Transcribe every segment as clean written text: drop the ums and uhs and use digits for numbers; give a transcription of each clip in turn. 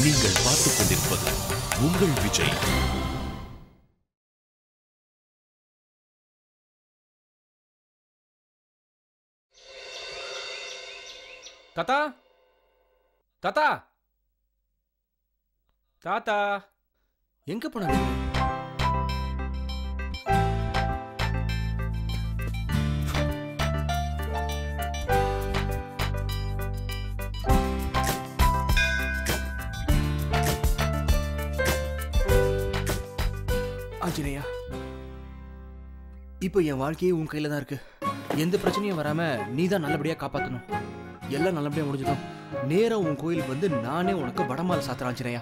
நீங்கள் பார்த்துக் கொண்டிருப்பது உங்கள் விஜய். தாத்தா, தாத்தா, தாத்தா, எங்க போனாங்க? ஆஞ்சநேயா, இப்போ என் வாழ்க்கையே உன் கையில தான் இருக்கு. எந்த பிரச்சனையும் வராம நீ தான் நல்லபடியா காப்பாத்தணும். எல்லாம் நல்லபடியா முடிஞ்சிடும். நேரா உன் கோயிலுக்கு வந்து நானே உனக்கு வடமாலை சாத்துறேன் ஆஞ்சநேயா.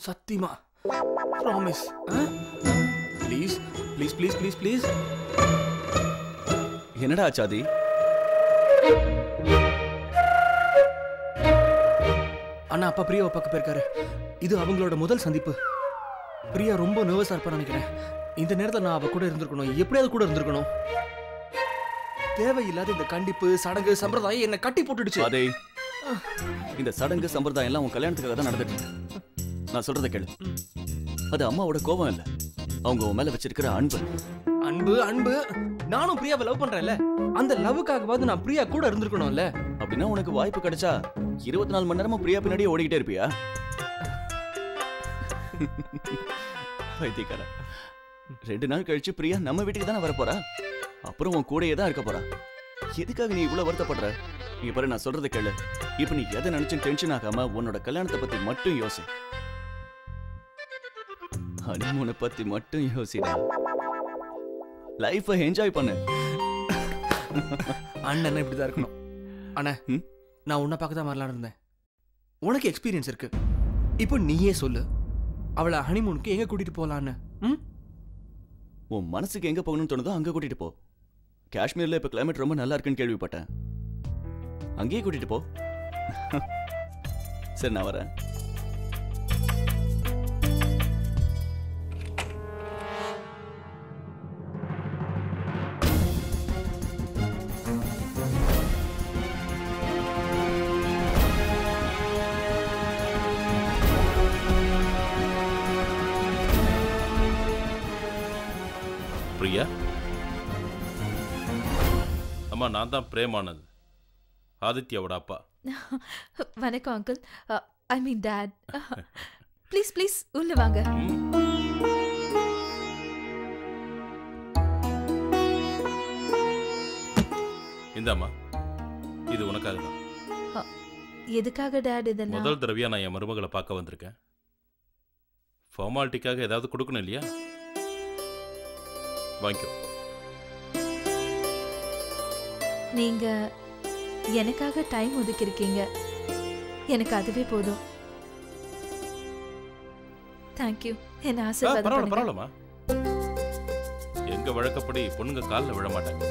சத்தியமா, promise. Please please please please please. என்னடா ஆச்சாதி? அண்ணா அப்பா பிரியாவை பார்க்க போயிருக்காரு. இது அவங்களோட முதல் சந்திப்பு. பிரியா ரொம்ப நர்வஸா இருப்பா நினைக்கிறேன். இந்த நேரத்தில் நான் அவ கூட இருந்திருக்கணும். எப்படியாவது கூட இருந்திருக்கணும். தேவையில்லாத இந்த கண்டிப்பு, சடங்கு, சம்பிரதாயம் என்ன கட்டி போட்டுடுச்சு. அதே இந்த சடங்கு சம்பிரதாயம் எல்லாம் உன் கல்யாணத்துக்காக தான் நடந்துட்டு இருக்கு. நான் சொல்றத கேளு. அது அம்மாவோட கோபம் இல்ல, அவங்க உன் மேல வச்சிருக்கிற அன்பு. அன்பு அன்பு. நானும் பிரியாவை லவ் பண்றேன்ல, அந்த லவ்வுக்காகவாது நான் பிரியா கூட இருந்திருக்கணும்ல. அப்படின்னா உனக்கு வாய்ப்பு கிடைச்சா 24 மணி நேரமும் பிரியா பின்னாடியே ஓடிக்கிட்டே இருப்பியா? வைத்தியக்கார, 2 நாள் கழிச்சு பிரியா நம்ம வீட்டுக்கு தானே வரப்போறா. அப்புறம் உன் கூடயே தான் இருக்க போறா. எதுக்காக நீ இவ்வளவு வருத்தப்படுற? இங்க பாரு, நான் சொல்றத கேளு. இப்ப நீ எதை நினைச்சும் டென்ஷன் ஆகாம உன்னோட கல்யாணத்தை பத்தி மட்டும் யோசி. ஹனிமூனை பத்தி மட்டும் யோசிடா. லைஃபை என்ஜாய் பண்ணு. அண்ணன் இப்படிதான் இருக்கணும். அண்ணா, நான் உன்னை பார்க்க தான் வரலான்னு இருந்தேன். உனக்கு எக்ஸ்பீரியன்ஸ் இருக்கு. இப்போ நீயே சொல்லு, அவளை ஹனிமூனுக்கு எங்க கூட்டிட்டு போலான்னு? உன் மனசுக்கு எங்க போகணும்னு தோணுதோ அங்க கூட்டிட்டு போ. காஷ்மீர்ல இப்ப கிளைமேட் ரொம்ப நல்லா இருக்குன்னு கேள்விப்பட்டேன். அங்கேயே கூட்டிட்டு போ. சரி, நான் வரேன். பிரியா, அம்மா, நான் தான் பிரேமானந்த், ஆதித்யாவோட அப்பா. வணக்கம் uncle. I mean dot. Please please உள்ள வாங்க. இந்தாம்மா, இது உனக்காக தான். எதுக்காக டாட் இதெல்லாம்? முதல் தடவையா நான் என் மருமகளை பார்க்க வந்திருக்கேன். ஃபார்மாலிட்டிக்காக ஏதாவது கொடுக்கணும் இல்லையா? வாங்கிக்கோ. நீங்க எனக்காக டைம் ஒதுக்கிருக்கீங்க. எனக்கு அதுவே போதும். தேங்க்யூ. என்ன ஆசீர்வாதம் பண்ணுங்க. பரவாயில்லம்மா. எங்க வழக்கப்படி பொண்ணுங்க காலில் விழ மாட்டாங்க.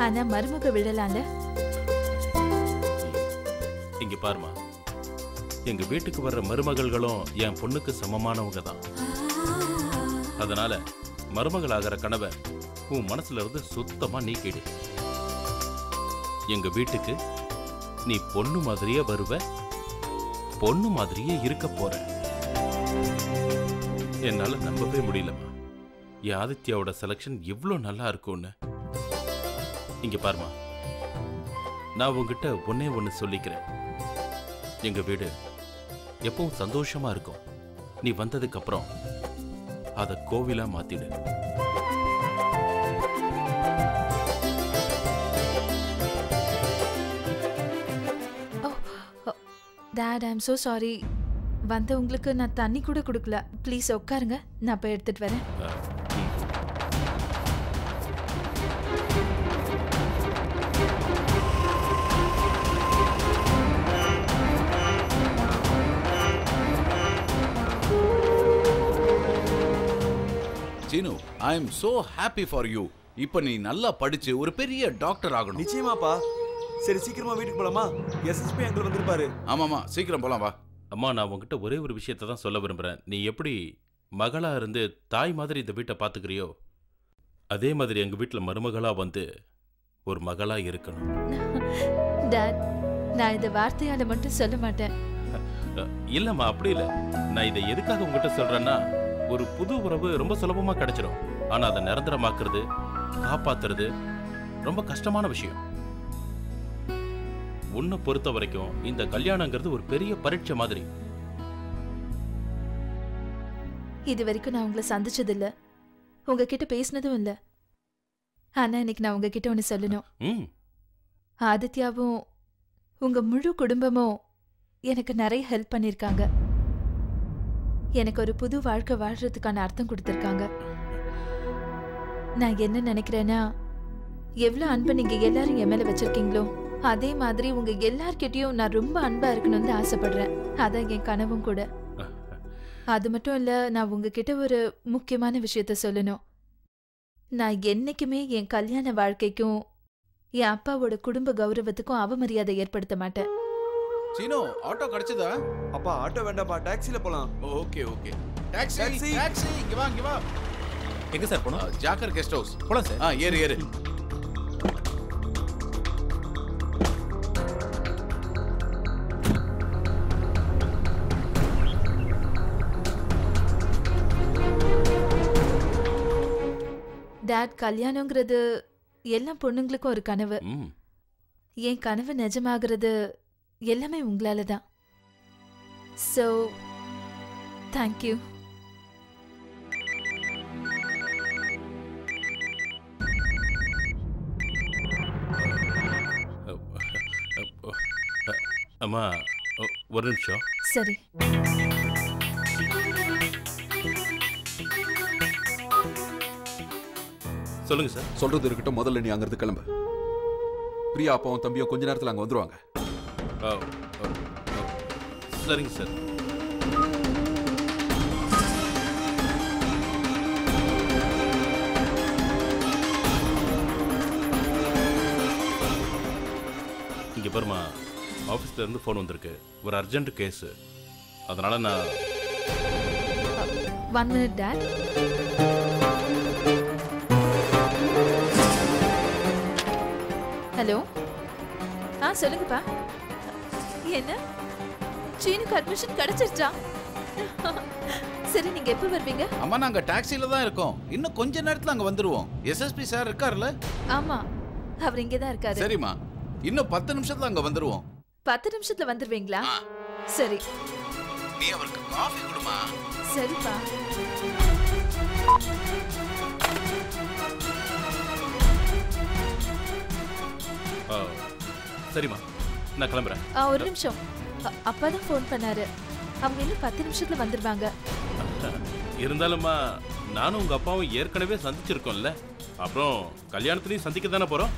ஆனா மருமக விழலாம்ல. இங்க பாருமா, எங்க வீட்டுக்கு வர்ற மருமகள்களும் என் பொண்ணுக்கு சமமானவங்க தான். அதனால மருமகள் ஆகிற கனவை உன் மனசுல இருந்து சுத்தமா நீக்கிடு. எங்க வீட்டுக்கு நீ பொண்ணு மாதிரியே வருவ, பொண்ணு மாதிரியே இருக்க போற. என்னால நம்பவே முடியலமா, என் ஆதித்யாவோட செலக்ஷன் இவ்வளோ நல்லா இருக்கும்னு. இங்க பாருமா, நான் உங்ககிட்ட ஒன்னே ஒன்னு சொல்லிக்கிறேன். எங்க வீடு எப்பவும் சந்தோஷமா இருக்கும். நீ வந்ததுக்கு அப்புறம் அதை கோவிலா மாத்திடு. டாட், ஐ அம் so sorry. வந்தவங்களுக்கு நான் தண்ணி கூட கொடுக்கல. ப்ளீஸ் உட்காருங்க, நான் போய் எடுத்துட்டு வரேன். Seenu, I am so happy for you. இப்போ நீ நல்லா படிச்சு ஒரு பெரிய டாக்டர் ஆகணும். நிச்சயமாப்பா. சரி, சீக்கிரமா வீட்டுக்கு போலாமா? எஸ்எஸ்பி அங்கிள் வந்திருப்பாரு. ஆமாமா, சீக்கிரம் போலாம் வா. அம்மா, நான் உங்ககிட்ட ஒரே ஒரு விஷயத்தை தான் சொல்ல விரும்புகிறேன். நீ எப்படி மகளா இருந்து தாய் மாதிரி இந்த வீட்டை பார்த்துக்கிறியோ, அதே மாதிரி எங்கள் வீட்டில் மருமகளா வந்து ஒரு மகளா இருக்கணும். டாட், நான் இந்த வார்த்தையால மட்டும் சொல்ல மாட்டேன். இல்லம்மா அப்படி இல்ல. நான் இதை எதுக்காக உங்ககிட்ட சொல்றேன்னா, ஒரு புது உறவு ரொம்ப சுலபமா கிடைச்சிடும். ஆனா அதை நிரந்தரமாக்குறது, காப்பாத்துறது ரொம்ப கஷ்டமான விஷயம். உன்னை பொறுத்த வரைக்கும் இந்த கல்யாணங்கிறது ஒரு பெரிய பரீட்சை மாதிரி. இது வரைக்கும் நான் உங்களை சந்திச்சது இல்ல, உங்ககிட்ட பேசினதும் இல்ல. ஆனா இன்னைக்கு நான் உங்ககிட்ட ஒண்ணு சொல்லணும். ஆதித்யாவும் உங்க முழு குடும்பமும் எனக்கு நிறைய ஹெல்ப் பண்ணிருக்காங்க. எனக்கு ஒரு புது வாழ்க்கை வாழ்றதுக்கான அர்த்தம் கொடுத்திருக்காங்க. நான் என்ன நினைக்கிறேன்னா, எவ்வளவு அன்பு நீங்க எல்லாரும் என் மேல வச்சிருக்கீங்களோ அதே மாதிரி உங்க எல்லார்கிட்டயும் நான் ரொம்ப அன்பா இருக்கணும்னு ஆசைப்படுறேன். அதான் என் கனவும் கூட. அது மட்டும் இல்ல, நான் உங்ககிட்ட ஒரு முக்கியமான விஷயத்த சொல்லணும். நான் என்னைக்குமே என் கல்யாண வாழ்க்கைக்கும் என் அப்பாவோட குடும்ப கௌரவத்துக்கும் அவமரியாதை ஏற்படுத்த மாட்டேன். சீனோ, ஆட்டோ கிடைச்சதா? அப்பா ஆட்டோ வேண்டாம்ப்பா, டாக்ஸில போலாம். Okay okay. டாக்ஸி டாக்ஸி இங்க வா இங்க வா. எங்க சார் போனோம்? ஜாக்கர் கெஸ்ட் ஹவுஸ் போலாம் சார். ஏறு ஏறு. டாட், கல்யாணங்கிறது எல்லா பொண்ணுங்களுக்கும் ஒரு கனவு. என் கனவு நிஜமாகிறது எல்லாமே உங்களால தான். So thank you. அம்மா ஒரு நிமிஷம். சரி. சொல்லுங்க சார். சொல்றது இருக்கட்டும், முதல்ல நீ அங்கிருந்து கிளம்பு. பிரியா அப்பாவும் தம்பியும் கொஞ்ச நேரத்தில் அங்கே வந்துருவாங்க. சரிங்க சார். இங்க பாருமா, ஆஃபீஸ்ல இருந்து ஃபோன் வந்திருக்கு. ஒரு அர்ஜென்ட் கேஸ். அதனால நான் 1 minute டாட். ஹலோ. சொல்லுங்கப்பா. என்ன, சீனுக்கு அட்மிஷன் கிடைச்சிருச்சா? சரி, நீங்க எப்ப வருவீங்க? அம்மா, நாங்க டாக்ஸில தான் இருக்கோம். இன்னும் கொஞ்ச நேரத்துல அங்க வந்துருவோம். எஸ்எஸ்பி சார் இருக்கார்ல? ஆமா, அவர் இங்கே தான் இருக்காரு. சரிம்மா, இன்னும் 10 நிமிஷத்துல அங்க வந்துருவோம். 10 நிமிஷத்துல வந்துருவீங்களா? சரி. நீ அவருக்கு காஃபி கொடுமா. சரிப்பா. சரிம்மா, நான் கிளம்புறேன். ஒரு நிமிஷம். அப்பா தான் ஃபோன் பண்ணாரு. அவங்க இன்னும் 10 நிமிஷத்துல வந்துருவாங்க. இருந்தாலும்மா, நானும் உங்க அப்பாவும் ஏற்கனவே சந்திச்சிருக்கோம்ல. அப்புறம் கல்யாணத்துலயும் சந்திக்க தானே போறோம்.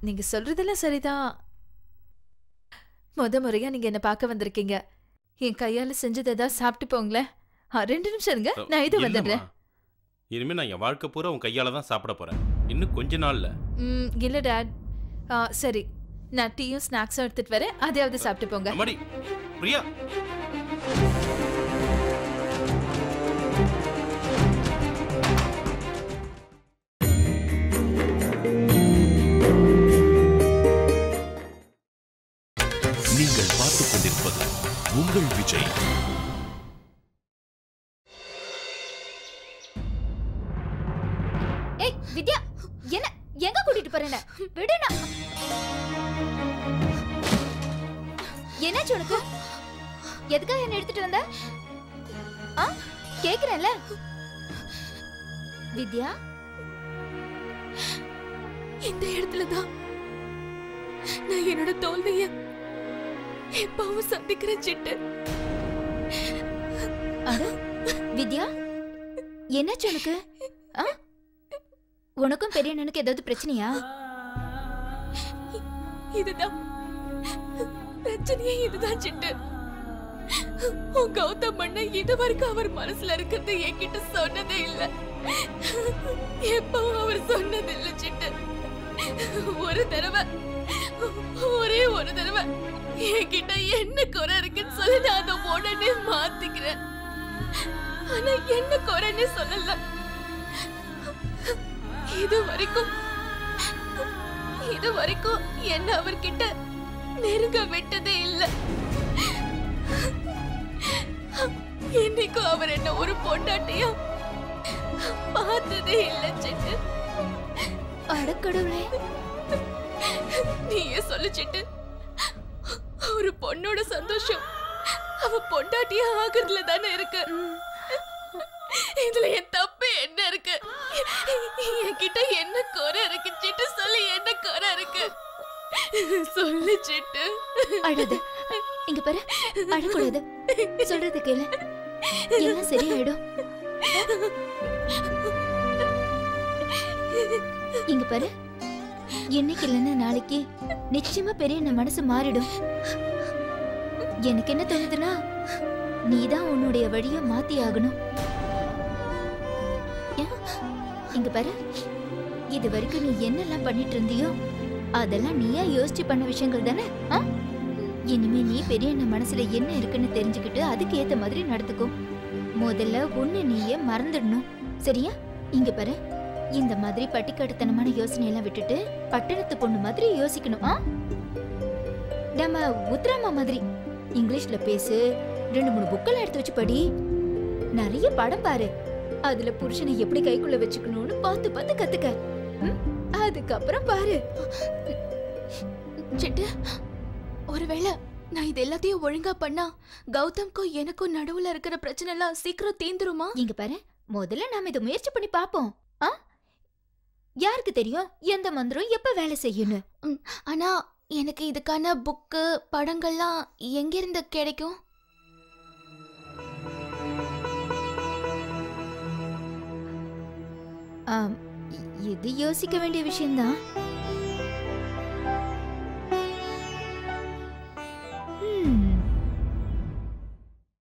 நீங்க சொல்றதெல்லாம் சரிதான். முறையா நீங்க என்ன பார்க்க வந்திருக்கீங்க. என் கையால செஞ்சது ஏதாவது சாப்பிட்டு போங்களேன். 2 நிமிஷம் இருங்க, நான் இது வந்துடுறேன். இனிமே நான் என் வாழ்க்கை பூரா உன் கையால தான் சாப்பிட போறேன். இன்னும் கொஞ்ச நாள்ல. இல்ல டாட். சரி, நான் டீயும் ஸ்நாக்ஸும் எடுத்துட்டு வரேன். அதையாவது சாப்பிட்டு போங்க. அம்மாடி, பிரியா. நீங்கள் பார்த்துக் கொண்டிருப்பது உங்கள் விஜய். ஏய் வித்யா, என்ன எங்க கூட்டிட்டு போறேன? விடுனா. என்னாச்சு உனக்கு? எதுக்காக என்ன எடுத்துட்டு வந்த? கேக்குறேன்ல. வித்யா, இந்த இடத்துல தான் நான் என்னோட தோல்விய எப்பவும் சந்திக்கிறேன் சிட்டு. வித்யா, என்னாச்சு உனக்கு? உனக்கும் பெரிய அண்ணனுக்கு ஏதாவது பிரச்சனையா? இதுதான் பிரச்சனையே, இதுதான் சிட்டு. உன் கௌதம் அண்ணன் இது வரைக்கும் அவர் மனசுல இருக்கிறது என்கிட்ட சொன்னதே இல்ல. எப்பவும் அவர் சொன்னது இல்ல சிட்டு. ஒரு தடவை, ஒரே ஒரு தடவை என்கிட்ட என்ன குறை இருக்குன்னு சொல்லி நான் அதை உடனே மாத்திக்கிறேன். ஆனா என்ன குறைன்னு சொல்லல. இது வரைக்கும் என்ன அவர்கிட்ட நெருங்க விட்டதே இல்ல. அவர் என்ன ஒரு பொண்டாட்டியா பார்த்ததே இல்ல சிட்டு. அடக்கடவுளே, நீயே சொல்லு சிட்டு. ஒரு பொண்ணோட சந்தோஷம் அவ பொண்டாட்டியா ஆகுறதுல தானே இருக்கு. இதுல என் தப்பு என்ன இருக்கு? என்கிட்ட என்ன குறை இருக்கு சிட்டு? சொல்லு, என்ன குறை இருக்கு? சொல்லு சிட்டு. அழுது இங்க பாரு, அழக்கூடாது. சொல்றது கேளு, எல்லாம் சரியாயிடும். இங்க பாரு, என்னைக்கு இல்லைன்னா நாளைக்கு நிச்சயமா பெரிய என் மனசு மாறிடும். எனக்கு என்ன தோணுதுன்னா, நீதான் உன்னுடைய வழிய மாத்தி ஆகணும். இங்க பாரு, இது வரைக்கும் நீ என்னெல்லாம் பண்ணிட்டு இருந்தியோ அதெல்லாம் நீயா யோசிச்சு பண்ண விஷயங்கள் தானே. இனிமே நீ பெரிய மனசுல என்ன இருக்குன்னு தெரிஞ்சுக்கிட்டு அதுக்கு ஏத்த மாதிரி நடந்துக்கோ. முதல்ல உன்னை நீயே மறந்துடணும், சரியா? இங்க பாரு, இந்த மாதிரி பட்டிக்காட்டுத்தனமான யோசனை எல்லாம் விட்டுட்டு பட்டணத்து பொண்ணு மாதிரி யோசிக்கணும். நம்ம உத்ராமா மாதிரி இங்கிலீஷ்ல பேசு, 2-3 புக்கெல்லாம் எடுத்து வச்சு படி, நிறைய படம் பாரு, அதுல புருஷனை எப்படி கைக்குள்ள வச்சுக்கணும்னு பார்த்து பார்த்து கத்துக்க. அதுக்கப்புறம் பாரு. சிட்டு, ஒருவேளை நான் இது எல்லாத்தையும் ஒழுங்கா பண்ணா கௌதம்க்கும் எனக்கும் நடுவுல இருக்கிற பிரச்சனை எல்லாம் சீக்கிரம் தீந்துருமா? இங்க பாரு, முதல்ல நாம இதை முயற்சி பண்ணி பாப்போம். யாருக்கு தெரியும் எந்த மந்திரம் எப்ப வேலை செய்யணும். ஆனா எனக்கு இதுக்கான புக்கு படங்கள்லாம் எங்கிருந்து கிடைக்கும்? இது யோசிக்க வேண்டிய விஷயம்தான்.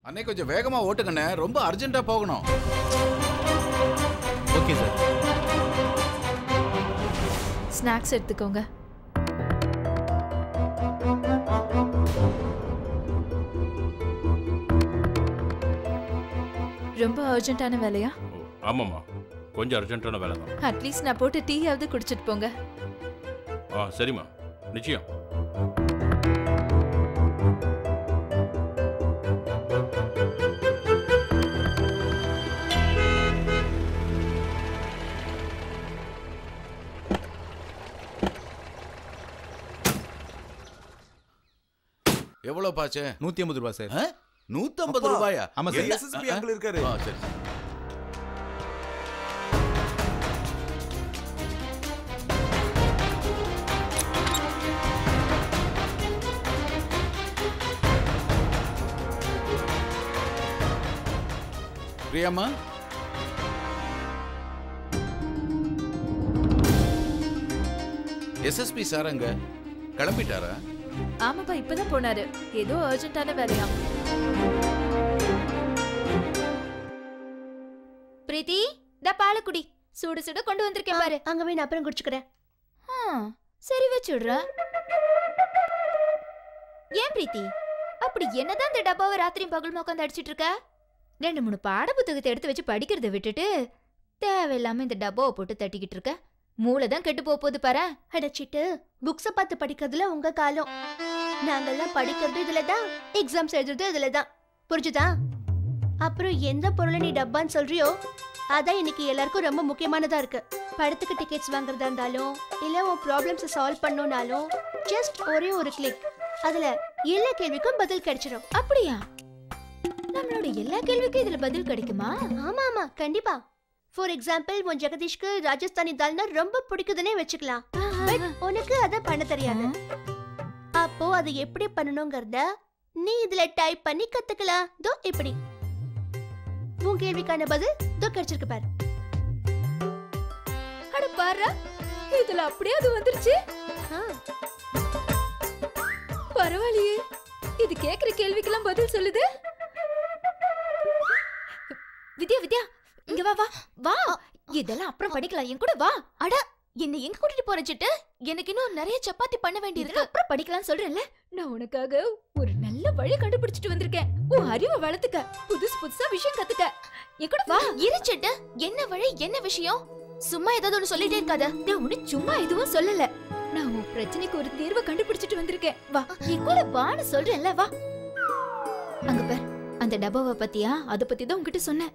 அன்னை கொஞ்சம் வேகமா ஓட்டுங்கண்ணே, ரொம்ப அர்ஜென்ட்டா போகணும். Okay sir. ஸ்நாக்ஸ் எடுத்துக்கோங்க. ரொம்ப அர்ஜென்ட்டான வேலையா? ஆமாம்மா, கொஞ்சம் அர்ஜென்ட்டான வேலை தான். அட்லீஸ்ட் நான் போட்டு டீயாவது குடிச்சிட்டு போங்க. சரிம்மா, நிச்சயம். எவ்வளவு பாச்சு? 150 ரூபாய் சார். 150 ரூபாயா? ஆமா சார். எஸ்எஸ்பி அங்கிள் இருக்காரு. சரி. பிரியாம்மா, எஸ்எஸ்பி சார் அங்க கிளம்பிட்டாரா? ஆமாப்பா, இப்பதான் போனாரு. ஏதோ அர்ஜென்ட்டான வேலையா. பிரீத்தி, பால குடி, சுடு சுடு கொண்டு வந்திருக்கேன் பாரு. அங்க போய் நான் அப்புறம் குடிச்சுக்கிறேன். சரி, வச்சுடுற. ஏன் பிரீத்தி, அப்படி என்னதான் இந்த டப்பாவை ராத்திரியும் பகல் உட்காந்து அடிச்சிட்டு இருக்க? 2-3 பாட புத்தகத்தை எடுத்து வச்சு படிக்கிறத விட்டுட்டு தேவையில்லாம இந்த டப்பாவை போட்டு தட்டிக்கிட்டு இருக்க. மூளைதான் கெட்டு போகுது பாரு. அடைச்சிட்டு புக்ஸ பார்த்து படிக்கிறதுல உங்க காலம். நாங்கெல்லாம் படிக்கிறது இதுலதான், எக்ஸாம்ஸ் எழுதுறது இதுலதான். புரிஞ்சுதா? அப்புறம் எந்த பொருளை நீ டப்பான்னு சொல்றியோ அதான் இன்னைக்கு எல்லாருக்கும் ரொம்ப முக்கியமானதா இருக்கு. படத்துக்கு டிக்கெட்ஸ் வாங்குறதா இருந்தாலும் இல்ல உன் ப்ராப்ளம்ஸை சால்வ் பண்ணணும்னாலும் ஜஸ்ட் ஒரே ஒரு கிளிக், அதுல எல்லா கேள்விக்கும் பதில் கிடைச்சிடும். அப்படியா? நம்மளோட எல்லா கேள்விக்கும் இதுல பதில் கிடைக்குமா? ஆமா ஆமா, கண்டிப்பா. ஃபார் எக்ஸாம்பிள், உன் ஜெகதீஷ்க்கு ராஜஸ்தானி தால்னா ரொம்ப பிடிக்குதுன்னே வச்சுக்கலாம். பட் உனக்கு அத பண்ண தெரியாது. அப்போ அது எப்படி பண்ணணும்ங்கறத நீ இதுல டைப் பண்ணி கத்துக்கலாம். தோ இப்படி. உன் கேள்விக்கான பதில் தோ கிடைச்சிருக்கு பாரு. அட பாரு, இதுல அப்படியே அது வந்துருச்சு. பரவாயில்லையே, இது கேக்குற கேள்விக்கெல்லாம் பதில் சொல்லுது. வித்யா வித்யா, இங்க வா வா வா. இதெல்லாம் அப்புறம் படிக்கலாம், என் கூட வா. அட, என்ன எங்க கூட்டிட்டு போற சிட்டு? எனக்கு இன்னும் நிறைய சப்பாத்தி பண்ண வேண்டியது. அப்புறம் படிக்கலாம் சொல்றேன்ல. நான் உனக்காக ஒரு நல்ல வழி கண்டுபிடிச்சிட்டு வந்திருக்கேன். உன் அறிவை வளர்த்துக்க, புதுசு புதுசா விஷயம் கத்துக்க. என் கூட வா. இரு சிட்டு, என்ன வழி, என்ன விஷயம்? சும்மா ஏதாவது ஒண்ணு சொல்லிட்டே இருக்காத. நான் உன்னை சும்மா எதுவும் சொல்லல. நான் உன் பிரச்சனைக்கு ஒரு தீர்வை கண்டுபிடிச்சிட்டு வந்திருக்கேன். வா, என் கூட வான்னு சொல்றேன்ல, வா. அங்க பார், அந்த டப்பாவை பத்தியா அத பத்தி தான் உன்கிட்ட சொன்னேன்.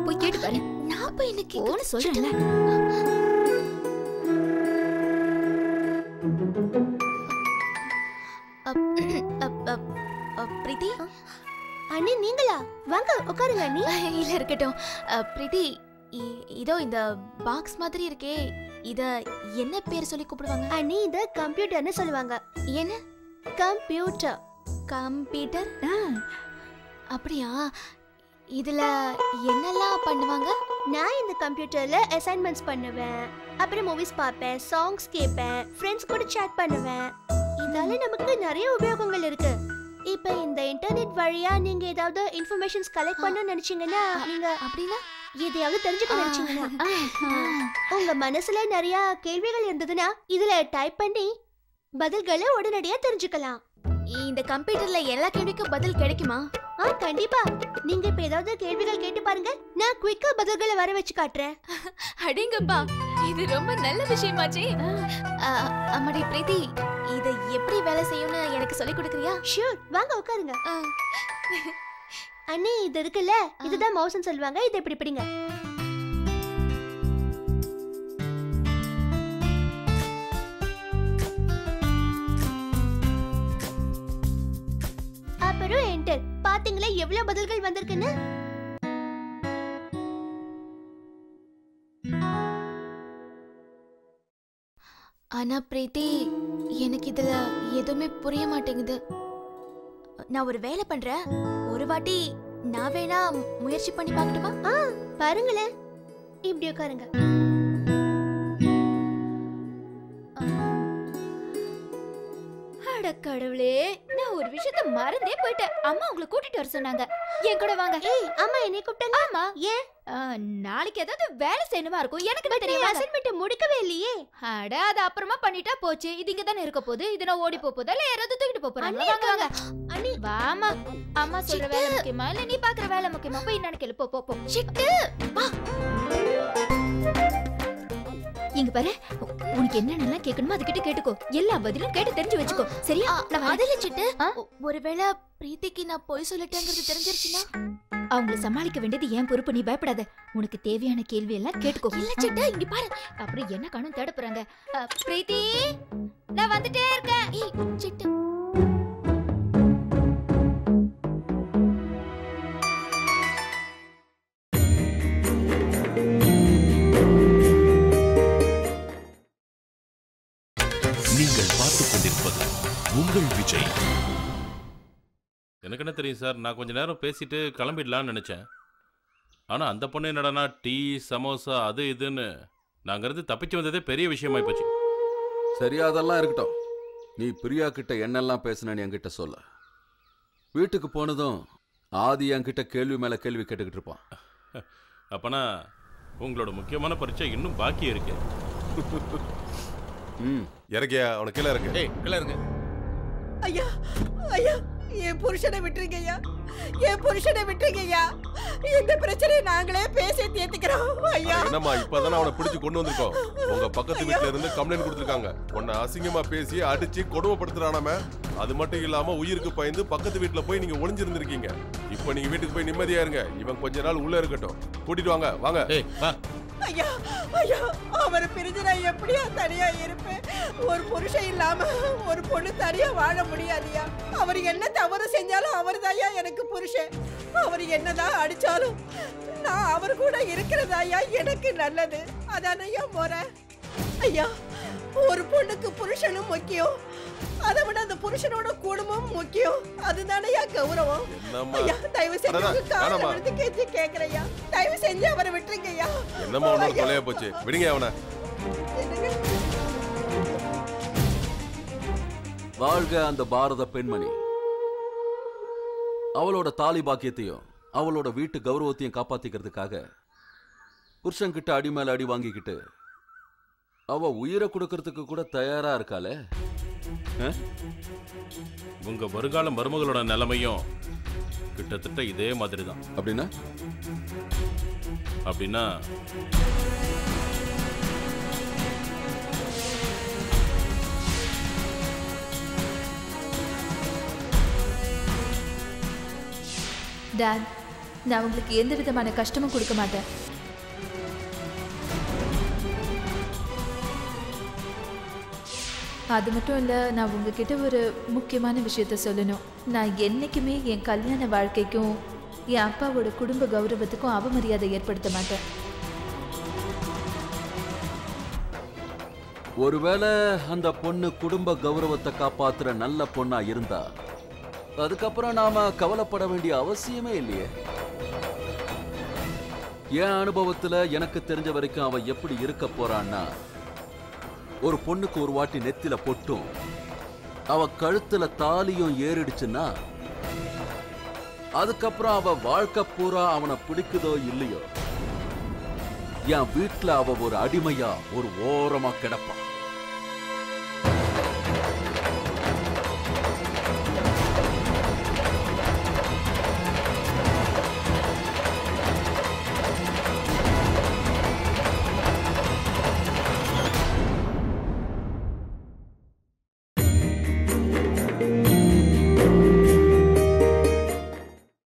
போய் கேட்டு பாரு. நான் போய் என்ன போன்னு சொல்றேன்ல. பிரீத்தி, அண்ணி நீங்களா? வாங்க உட்காருங்க அண்ணி. இல்ல இருக்கட்டும். பிரீத்தி, இதோ இந்த பாக்ஸ் மாதிரி இருக்கே, இத என்ன பேர் சொல்லி கூப்பிடுவாங்க? அண்ணி இத கம்ப்யூட்டர்னு சொல்லுவாங்க. என்ன? கம்ப்யூட்டர். கம்ப்யூட்டர்? அப்படியா? இதுல என்னெல்லாம் பண்ணுவாங்க? நான் இந்த கம்ப்யூட்டர்ல அசைன்மெண்ட்ஸ் பண்ணுவேன், அப்புறம் மூவிஸ் பார்ப்பேன், சாங்ஸ் கேட்பேன், ஃப்ரெண்ட்ஸ் கூட chat பண்ணுவேன். இதால நமக்கு நிறைய உபயோகங்கள் இருக்கு. இப்போ இந்த இன்டர்நெட் வழியா நீங்க ஏதாவது இன்ஃபர்மேஷன்ஸ் கலெக்ட் பண்ணனும்னு நினைச்சீங்கன்னா, நீங்க அப்படினா எதையாவது தெரிஞ்சுக்க நினைச்சீங்கன்னா, உங்க மனசுல நிறைய கேள்விகள் இருந்ததுன்னா இதுல டைப் பண்ணி பதில்களை உடனடியா தெரிஞ்சுக்கலாம். இந்த கம்ப்யூட்டர்ல எல்லா கேள்விக்கும் பதில் கிடைக்குமா? கண்டிப்பா. நீங்க இப்ப ஏதாவது கேள்விகள் கேட்டு பாருங்க, நான் குயிக்கா பதில்களை வர வச்சு காட்டுறேன். அடேங்கப்பா, இது ரொம்ப நல்ல விஷயமாச்சே. அம்மாடி பிரீத்தி, இத எப்படி வேலை செய்யும்னு எனக்கு சொல்லி கொடுக்கறியா? ஷூர், வாங்க உட்காருங்க. அண்ணி இது இருக்குல்ல, இதுதான் மவுஸ்னு சொல்லுவாங்க. இதை இப்படி பிடிங்க. அப்புறம் என்டர். பாத்தீங்களா எவ்வளவு பதில்கள் வந்திருக்குன்னு? ஆனா பிரீத்தி, எனக்கு இதுல எதுவுமே புரிய மாட்டேங்குது. நான் ஒரு வேலை பண்றேன், ஒரு வாட்டி நான் வேணா முயற்சி பண்ணி பார்க்கட்டுமா? பாருங்களேன். இப்படி உட்காருங்க. கடவுளே, நான் ஒரு விஷயத்தை மறந்தே போயிட்டேன். அம்மா உங்களை கூட்டிட்டு வர சொன்னாங்க. என் கூட வாங்க. ஏய், அம்மா என்னை கூப்பிட்டாங்க. ஆமா. ஏன்? நாளைக்கு ஏதாவது வேலை செய்யணுமா இருக்கும். எனக்கு தெரியும். அசைன்மென்ட் முடிக்கவே இல்லையே. அட, அது அப்புறமா பண்ணிட்டா போச்சு. இது இங்க தானே இருக்க போகுது. இது நான் ஓடி போதா இல்ல யாராவது தூக்கிட்டு போறாங்க? வாங்க வாங்க. அண்ணி வாமா. அம்மா சொல்ற வேலை முக்கியமா இல்ல நீ பாக்குற வேலை முக்கியமா? போய் என்னன்னு கேளு. போ. சிட்டு, வா. இங்க பாரு, உனக்கு என்னென்னலாம் கேட்கணுமோ அதுகிட்ட கேட்டுக்கோ. எல்லா பதிலும் கேட்டு தெரிஞ்சு வச்சுக்கோ. சரியா? அதுல சிட்டு, ஒருவேளை பிரீத்திக்கு நான் போய் சொல்லிட்டேங்கிறது தெரிஞ்சிருச்சுன்னா அவங்கள சமாளிக்க வேண்டியது ஏன் பொறுப்பு. நீ பயப்படாத. உனக்கு தேவையான கேள்வி எல்லாம் கேட்டுக்கோ. இல்ல சிட்டு, இங்க பாரு. அப்படி என்ன காணும் தேட போறாங்க. பிரீத்தி, நான் வந்துட்டே இருக்கேன். ஏய் சிட்டு, நீங்கள் பார்த்துக் கொண்டிருப்பது உங்கள் விஜய். எனக்கு என்ன தெரியும் சார், நான் கொஞ்ச நேரம் பேசிட்டு கிளம்பிடலான்னு நினைச்சேன். ஆனா அந்த பொண்ணு என்னடனா டீ சமோசா அது இதுன்னு நாங்கிறது தப்பிச்சு வந்ததே பெரிய விஷயமாயி போச்சு. சரி, அதெல்லாம் இருக்கட்டும். நீ பிரியா கிட்ட என்னெல்லாம் பேசுனேன்னு என்கிட்ட சொல்ல. வீட்டுக்கு போனதும் ஆதி என்கிட்ட கேள்வி மேல கேள்வி கேட்டுக்கிட்டு இருப்பான். அப்பனா உங்களோட முக்கியமான பரீட்சை இன்னும் பாக்கி இருக்கு. இறக்கியா? அவனை கீழே இருக்கு. ஏய், கீழே இருக்கு. ஐயா, ஐயா, என் புருஷனை விட்டுருங்கய்யா, என் புருஷனை விட்டுருங்கய்யா. இந்த பிரச்சனையை நாங்களே பேசி தீர்த்துக்கிறோம் ஐயா. என்னம்மா, இப்பதானே அவனை பிடிச்சு கொண்டு வந்திருக்கோம். உங்க பக்கத்து வீட்டுல இருந்து கம்ப்ளைண்ட் கொடுத்துருக்காங்க. உன்னை அசிங்கமா பேசி அடிச்சு கொடுமைப்படுத்துறானாம. அது மட்டும் இல்லாம உயிருக்கு பயந்து பக்கத்து வீட்டுல போய் நீங்க ஒளிஞ்சிருந்திருக்கீங்க. இப்போ நீங்க வீட்டுக்கு போய் நிம்மதியா இருங்க. இவன் கொஞ்ச நாள் உள்ள இருக்கட்டும். கூட்டிட்டு வாங்க. வாங்க. ஐயா, ஐயா, அவரை பிரிஞ்சு நான் எப்படியா தனியா இருப்பேன்? ஒரு புருஷன் இல்லாம ஒரு பொண்ணு தனியா வாழ முடியாதியா. அவர் என்ன தவறு செஞ்சாலும் அவர் தாயா எனக்கு புருஷன். அவர் என்னதான் அடிச்சாலும் நான் அவர் கூட இருக்கிறதாயா எனக்கு நல்லது. அதானையா முறை. ஐயா, ஒரு பொண்ணுக்கு புருஷனும் முக்கியம், அதை விட அந்த புருஷனோட குடும்பமும் முக்கியம். அதுதானையா கௌரவம். ஐயா, தயவு செஞ்சு காலை விழுந்து கெஞ்சி கேக்குறையா, தயவு செஞ்சு அவரை விட்டுருங்கய்யா. என்னம்மா உன்னோட கொலையா போச்சு, விடுங்க அவனை. வாழ்க அந்த பாரத பெண்மணி. அவளோட தாலி பாக்கியத்தையும் அவளோட வீட்டு கௌரவத்தையும் காப்பாத்திக்கிறதுக்காக புருஷன்கிட்ட அடி மேல அடி வாங்கிக்கிட்டு அவ உயிரை கொடுக்கறதுக்கு கூட தயாரா இருக்காளே. உங்க வருங்கால மருமகளோட நிலைமையும் கிட்டத்தட்ட இதே மாதிரி தான். அப்படின்னா அப்படின்னா டாட், நான் உங்களுக்கு எந்த விதமான கஷ்டமும் கொடுக்க மாட்டேன். அது மட்டும் இல்லை, நான் உங்ககிட்ட ஒரு முக்கியமான விஷயத்த சொல்லணும். நான் என்றைக்குமே என் கல்யாண வாழ்க்கைக்கும் என் அப்பாவோட குடும்ப கௌரவத்துக்கும் அவமரியாதை ஏற்படுத்த மாட்டேன். ஒருவேளை அந்த பொண்ணு குடும்ப கௌரவத்தை காப்பாத்துற நல்ல பொண்ணா இருந்தா அதுக்கப்புறம் நாம கவலைப்பட வேண்டிய அவசியமே இல்லையே. என் அனுபவத்துல எனக்கு தெரிஞ்ச வரைக்கும் அவ எப்படி இருக்க போறான்னா, ஒரு பொண்ணுக்கு ஒரு வாட்டி நெத்தில பொட்டும் அவ கழுத்துல தாலியும் ஏறிடுச்சுன்னா அதுக்கப்புறம் அவ வாழ்க்கை பூரா அவனை பிடிக்குதோ இல்லையோ என் வீட்டுல அவ ஒரு அடிமையா ஒரு ஓரமா கிடப்பான்.